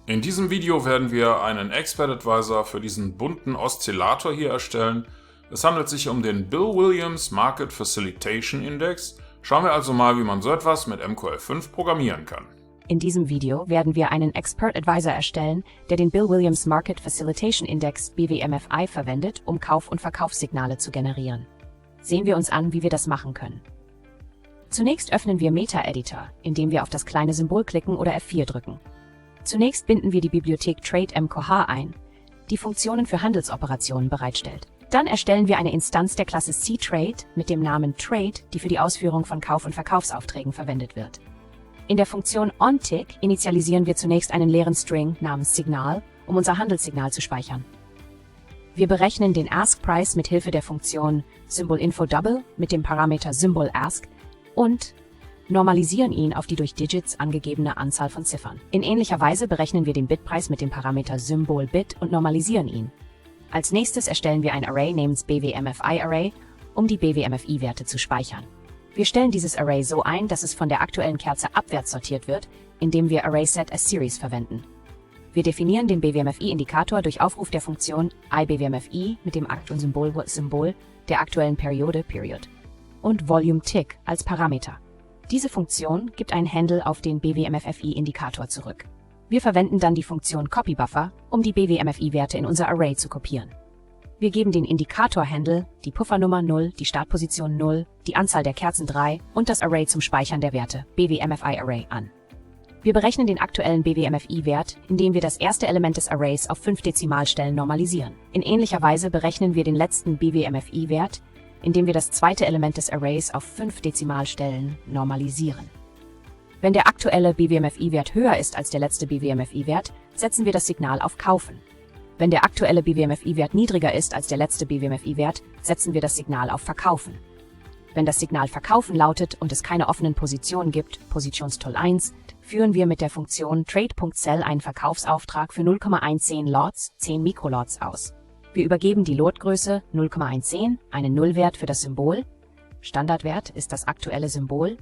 In diesem Video werden wir einen Expert Advisor für diesen bunten Oszillator hier erstellen. Es handelt sich um den Bill Williams Market Facilitation Index. Schauen wir also mal, wie man so etwas mit MQL5 programmieren kann. In diesem Video werden wir einen Expert Advisor erstellen, der den Bill Williams Market Facilitation Index BWMFI verwendet, um Kauf- und Verkaufssignale zu generieren. Sehen wir uns an, wie wir das machen können. Zunächst öffnen wir MetaEditor, indem wir auf das kleine Symbol klicken oder F4 drücken. Zunächst binden wir die Bibliothek TradeMQH ein, die Funktionen für Handelsoperationen bereitstellt. Dann erstellen wir eine Instanz der Klasse cTrade mit dem Namen Trade, die für die Ausführung von Kauf- und Verkaufsaufträgen verwendet wird. In der Funktion onTick initialisieren wir zunächst einen leeren String namens Signal, um unser Handelssignal zu speichern. Wir berechnen den Ask-Price mit Hilfe der Funktion SymbolInfoDouble mit dem Parameter SymbolAsk und normalisieren ihn auf die durch Digits angegebene Anzahl von Ziffern. In ähnlicher Weise berechnen wir den Bitpreis mit dem Parameter SymbolBit und normalisieren ihn. Als nächstes erstellen wir ein Array namens BWMFI-Array, um die BWMFI-Werte zu speichern. Wir stellen dieses Array so ein, dass es von der aktuellen Kerze abwärts sortiert wird, indem wir ArraySetAsSeries verwenden. Wir definieren den BWMFI-Indikator durch Aufruf der Funktion iBWMFI mit dem aktuellen Symbol der aktuellen Periode Period und VolumeTick als Parameter. Diese Funktion gibt einen Handle auf den BWMFI-Indikator zurück. Wir verwenden dann die Funktion CopyBuffer, um die BWMFI-Werte in unser Array zu kopieren. Wir geben den Indikator-Handle, die Puffernummer 0, die Startposition 0, die Anzahl der Kerzen 3 und das Array zum Speichern der Werte, BWMFI-Array, an. Wir berechnen den aktuellen BWMFI-Wert, indem wir das erste Element des Arrays auf 5 Dezimalstellen normalisieren. In ähnlicher Weise berechnen wir den letzten BWMFI-Wert, indem wir das zweite Element des Arrays auf 5 Dezimalstellen normalisieren. Wenn der aktuelle BWMFI-Wert höher ist als der letzte BWMFI-Wert, setzen wir das Signal auf Kaufen. Wenn der aktuelle BWMFI-Wert niedriger ist als der letzte BWMFI-Wert, setzen wir das Signal auf Verkaufen. Wenn das Signal Verkaufen lautet und es keine offenen Positionen gibt, Positionstoll 1, führen wir mit der Funktion Trade.Sell einen Verkaufsauftrag für 0,110 Lots, 10 Mikrolots aus. Wir übergeben die Lotgröße 0,110, einen Nullwert für das Symbol, Standardwert ist das aktuelle Symbol,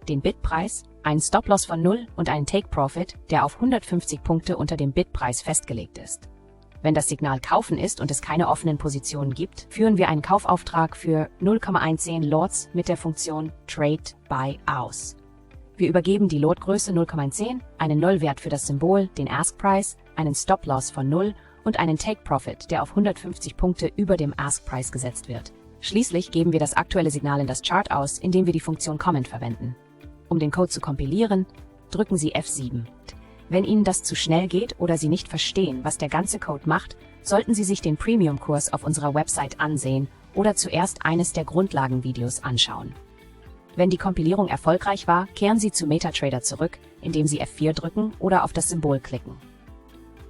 den Bitpreis, einen Stop-Loss von 0 und einen Take-Profit, der auf 150 Punkte unter dem Bitpreis festgelegt ist. Wenn das Signal Kaufen ist und es keine offenen Positionen gibt, führen wir einen Kaufauftrag für 0,110 Lots mit der Funktion TradeBuy aus. Wir übergeben die Lotgröße 0,110, einen Nullwert für das Symbol, den Ask-Price, einen Stop-Loss von 0 und einen Take-Profit, der auf 150 Punkte über dem Ask-Price gesetzt wird. Schließlich geben wir das aktuelle Signal in das Chart aus, indem wir die Funktion Comment verwenden. Um den Code zu kompilieren, drücken Sie F7. Wenn Ihnen das zu schnell geht oder Sie nicht verstehen, was der ganze Code macht, sollten Sie sich den Premium-Kurs auf unserer Website ansehen oder zuerst eines der Grundlagenvideos anschauen. Wenn die Kompilierung erfolgreich war, kehren Sie zu MetaTrader zurück, indem Sie F4 drücken oder auf das Symbol klicken.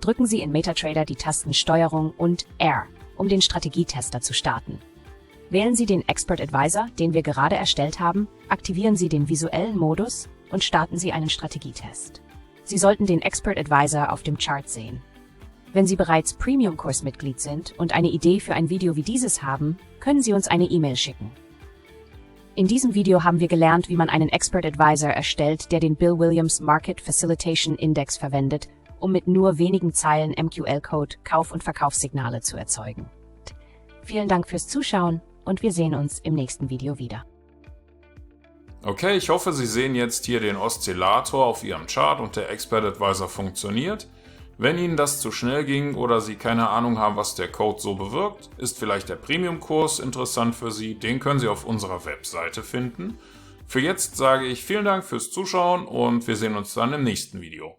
Drücken Sie in MetaTrader die Tasten Steuerung und R, um den Strategietester zu starten. Wählen Sie den Expert Advisor, den wir gerade erstellt haben, aktivieren Sie den visuellen Modus und starten Sie einen Strategietest. Sie sollten den Expert Advisor auf dem Chart sehen. Wenn Sie bereits Premium-Kursmitglied sind und eine Idee für ein Video wie dieses haben, können Sie uns eine E-Mail schicken. In diesem Video haben wir gelernt, wie man einen Expert Advisor erstellt, der den Bill Williams Market Facilitation Index verwendet, um mit nur wenigen Zeilen MQL-Code Kauf- und Verkaufssignale zu erzeugen. Vielen Dank fürs Zuschauen und wir sehen uns im nächsten Video wieder. Okay, ich hoffe, Sie sehen jetzt hier den Oszillator auf Ihrem Chart und der Expert Advisor funktioniert. Wenn Ihnen das zu schnell ging oder Sie keine Ahnung haben, was der Code so bewirkt, ist vielleicht der Premium-Kurs interessant für Sie. Den können Sie auf unserer Webseite finden. Für jetzt sage ich vielen Dank fürs Zuschauen und wir sehen uns dann im nächsten Video.